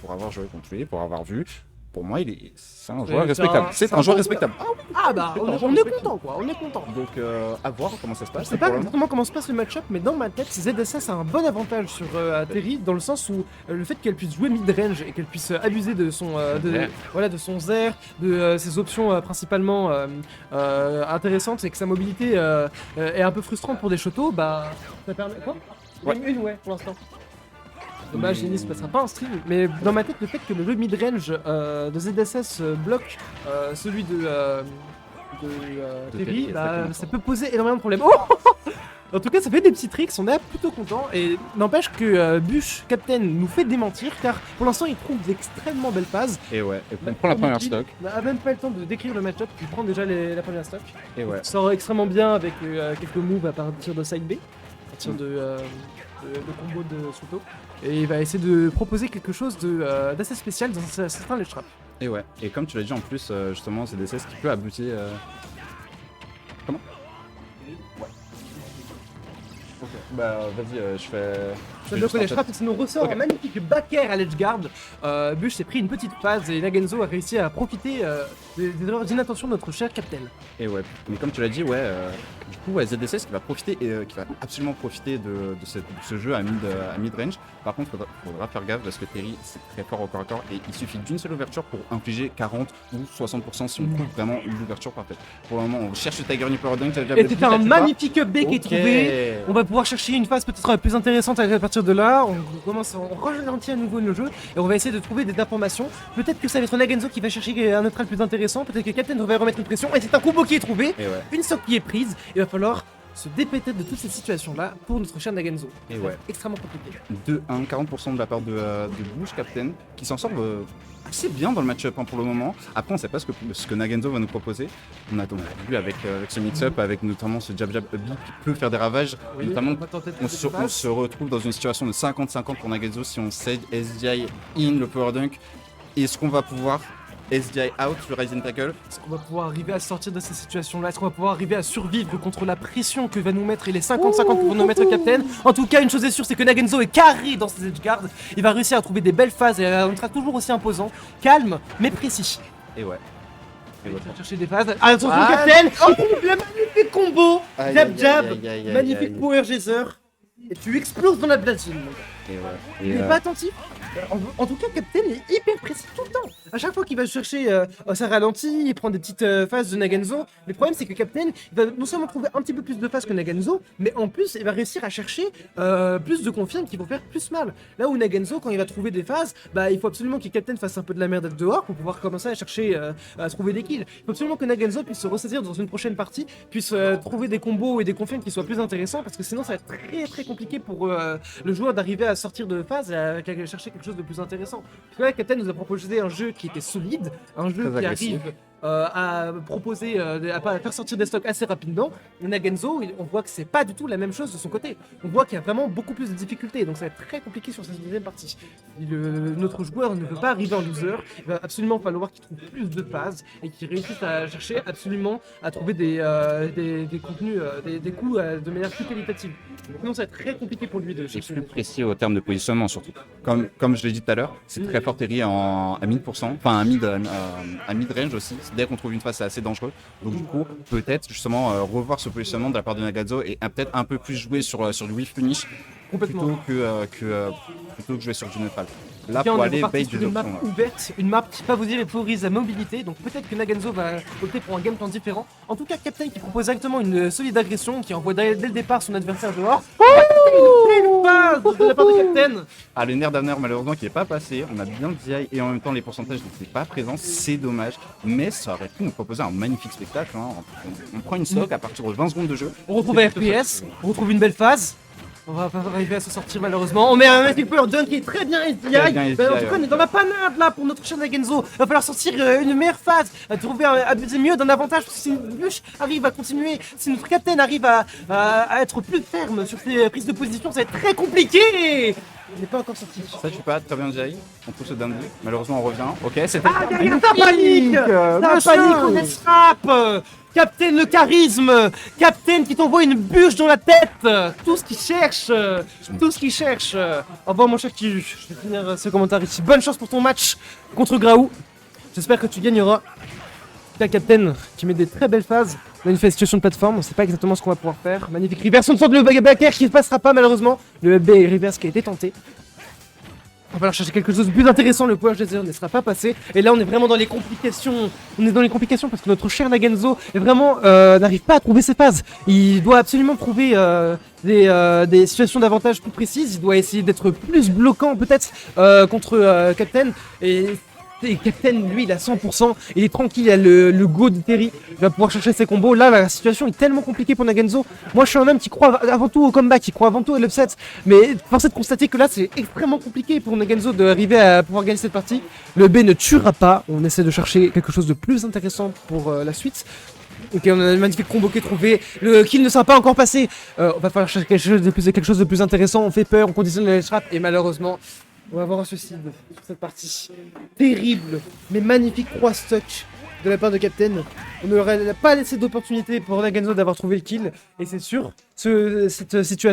pour avoir joué contre lui, pour avoir vu. Pour moi, c'est un joueur respectable. C'est un joueur respectable. Ah bah, on est content quoi, on est content. Donc, à voir comment ça se passe. Je sais pas exactement comment se passe le match-up, mais dans ma tête, ZSS a un bon avantage sur Terry, dans le sens où le fait qu'elle puisse jouer mid-range et qu'elle puisse abuser de son de son Zer, de ses options principalement intéressantes, et que sa mobilité est un peu frustrante pour des shotos, bah ça permet quoi. Une pour l'instant. Dommage, Genis ne passera pas en stream, mais dans ma tête, le fait que le mid-range de ZSS bloque celui de Terry, bah, ça peut poser énormément de problèmes. Oh en tout cas, ça fait des petits tricks, on est plutôt content. Et n'empêche que Bush Captain nous fait démentir, car pour l'instant, il trouve d'extrêmement belles phases. Et ouais, et on prend la première stock. On n'a même pas le temps de décrire le match-up, il prend déjà la première stock. Et ouais. Il sort extrêmement bien avec quelques moves à partir de side B, à partir de combo de Soto. Et il va essayer de proposer quelque chose d'assez spécial dans certains ledge traps. Et ouais, et comme tu l'as dit en plus, justement, c'est des CS qui peut aboutir. Comment? Ouais. Ok, bah vas-y, je fais. Ça bloque les traps et ça nous ressort un magnifique back air à l'edge guard. Bush s'est pris une petite phase et Nagenzo a réussi à profiter des inattentions de notre cher Captain. Et ouais, mais comme tu l'as dit, ouais, du coup, ouais, ZDSS qui va profiter et qui va absolument profiter de ce jeu à mid-range. Par contre, faudra faire gaffe parce que Terry c'est très fort au corps à corps et il suffit d'une seule ouverture pour infliger 40 ou 60% si on trouve vraiment l'ouverture parfaite. Pour le moment, on cherche le Tiger Nipper Dunk. Et c'était un magnifique up B qui est trouvé. On va pouvoir chercher une phase peut-être plus intéressante à partir de là. On ralentit à nouveau le jeu et on va essayer de trouver des informations. Peut-être que ça va être Nagenzo qui va chercher un neutral plus intéressant. Peut-être que Captain va remettre une pression. Et c'est un combo qui est trouvé. Une stock qui est prise. Il va falloir se dépêter de toutes ces situations-là pour notre cher Nagenzo. Et ouais. Extrêmement compliqué. 2-1, 40% de la part de Bush Captain, qui s'en sort assez bien dans le match-up pour le moment. Après, on ne sait pas ce que Nagenzo va nous proposer. On a vu avec ce mix-up, avec notamment ce jab-jab up qui peut faire des ravages. Oui, notamment, on se retrouve dans une situation de 50-50 pour Nagenzo si on sage SDI in le power dunk. Est-ce qu'on va pouvoir SDI out, le Rising Tackle? Est-ce qu'on va pouvoir arriver à sortir de ces situations-là? Est-ce qu'on va pouvoir arriver à survivre contre la pression que va nous mettre et les 50-50 que va nous mettre Captain? En tout cas, une chose est sûre, c'est que Nagenzo est carré dans ses edge guards. Il va réussir à trouver des belles phases et on sera toujours aussi imposant, calme, mais précis. Et ouais. Il va chercher des phases. Attention, Captain! Oh, le magnifique combo! Jab-jab! Magnifique power geyser! Et tu exploses dans la platine. Il est pas attentif. En tout cas, Captain est hyper précis tout le temps. À chaque fois qu'il va chercher ça ralentit, il prend des petites phases de Nagenzo. Le problème, c'est que Captain il va non seulement trouver un petit peu plus de phases que Nagenzo, mais en plus, il va réussir à chercher plus de confirmes qui vont faire plus mal. Là où Nagenzo, quand il va trouver des phases, bah il faut absolument que Captain fasse un peu de la merde dehors pour pouvoir commencer à chercher à trouver des kills. Il faut absolument que Nagenzo puisse se ressaisir dans une prochaine partie, puisse trouver des combos et des confirmes qui soient plus intéressants, parce que sinon, ça va être très compliqué pour le joueur d'arriver à sortir de phase et à chercher quelque chose de plus intéressant. Parce que là, Captain nous a proposé un jeu qui était solide, un jeu qui arrive à proposer, à faire sortir des stocks assez rapidement. Nagenzo, on voit que c'est pas du tout la même chose de son côté. On voit qu'il y a vraiment beaucoup plus de difficultés, donc ça va être très compliqué sur cette deuxième partie. Notre joueur ne veut pas arriver en loser, il va absolument falloir qu'il trouve plus de phases et qu'il réussisse à chercher absolument à trouver des contenus, des coups de manière plus qualitative. Sinon, ça va être très compliqué pour lui de chercher. Et plus précis au terme de positionnement surtout. Comme je l'ai dit tout à l'heure, c'est très fort Terry à 1000%, enfin à mid-range aussi. Dès qu'on trouve une phase, c'est assez dangereux. Donc du coup, peut-être justement revoir ce positionnement de la part de Nagenzo et peut-être un peu plus jouer sur du whiff punish plutôt que jouer sur du neutral. Là, pour aller bait du une map ouverte, une map qui favorise la mobilité, donc peut-être que Nagenzo va opter pour un game plan différent. En tout cas, Captain qui propose directement une solide agression, qui envoie dès le départ son adversaire dehors. Une phase de la part de Captain. Ah, le nerf d'Amner malheureusement qui n'est pas passé, on a bien le DI et en même temps les pourcentages n'étaient pas présents, c'est dommage, mais ça aurait pu nous proposer un magnifique spectacle. On prend une stock à partir de 20 secondes de jeu. On retrouve un FPS, on retrouve une belle phase. On va pas arriver à se sortir malheureusement. On met un Magic Power Dunk qui est très bien SDI. En tout cas, on est dans la panade là pour notre cher Nagenzo. Il va falloir sortir une meilleure phase, abuser mieux d'un avantage. Parce que si Bush arrive à continuer, si notre Captain arrive à être plus ferme sur ses prises de position, ça va être très compliqué. Il n'est pas encore sorti. Ça tue pas, très bien Jay. On pousse le down B. Malheureusement, on revient. Ok, c'était. Ah, ça panique. Ça panique, on escape. Captain le charisme. Captain qui t'envoie une bûche dans la tête. Tout ce qu'il cherche. Tout ce qu'il cherche. Au revoir mon cher Kiju. Je vais finir ce commentaire ici. Bonne chance pour ton match contre Graou. J'espère que tu gagneras. La Captain qui met des très belles phases. On a une situation de plateforme, on sait pas exactement ce qu'on va pouvoir faire. Magnifique reverse, on sent le backer qui ne passera pas malheureusement. Le B reverse qui a été tenté. On va falloir chercher quelque chose de plus intéressant, le Power Geyser ne sera pas passé. Et là on est vraiment dans les complications. On est dans les complications parce que notre cher Nagenzo est vraiment n'arrive pas à trouver ses phases. Il doit absolument trouver des situations d'avantage plus précises. Il doit essayer d'être plus bloquant peut-être contre Captain. Et Captain, lui, il a 100%, il est tranquille, il a le go de Terry, il va pouvoir chercher ses combos. Là, la situation est tellement compliquée pour Nagenzo. Moi, je suis un homme qui croit avant tout au comeback, qui croit avant tout à l'upset. Mais force est de constater que là, c'est extrêmement compliqué pour Nagenzo d'arriver à pouvoir gagner cette partie. Le B ne tuera pas, on essaie de chercher quelque chose de plus intéressant pour la suite. Ok, on a un magnifique combo qui est trouvé. Le kill ne sera pas encore passé. On va falloir chercher quelque chose de plus intéressant. On fait peur, on conditionne les traps et malheureusement... on va avoir un suicide sur cette partie. Terrible, mais magnifique 3 stocks de la part de Captain. On n'aurait pas laissé d'opportunité pour Nagenzo d'avoir trouvé le kill. Et c'est sûr, cette situation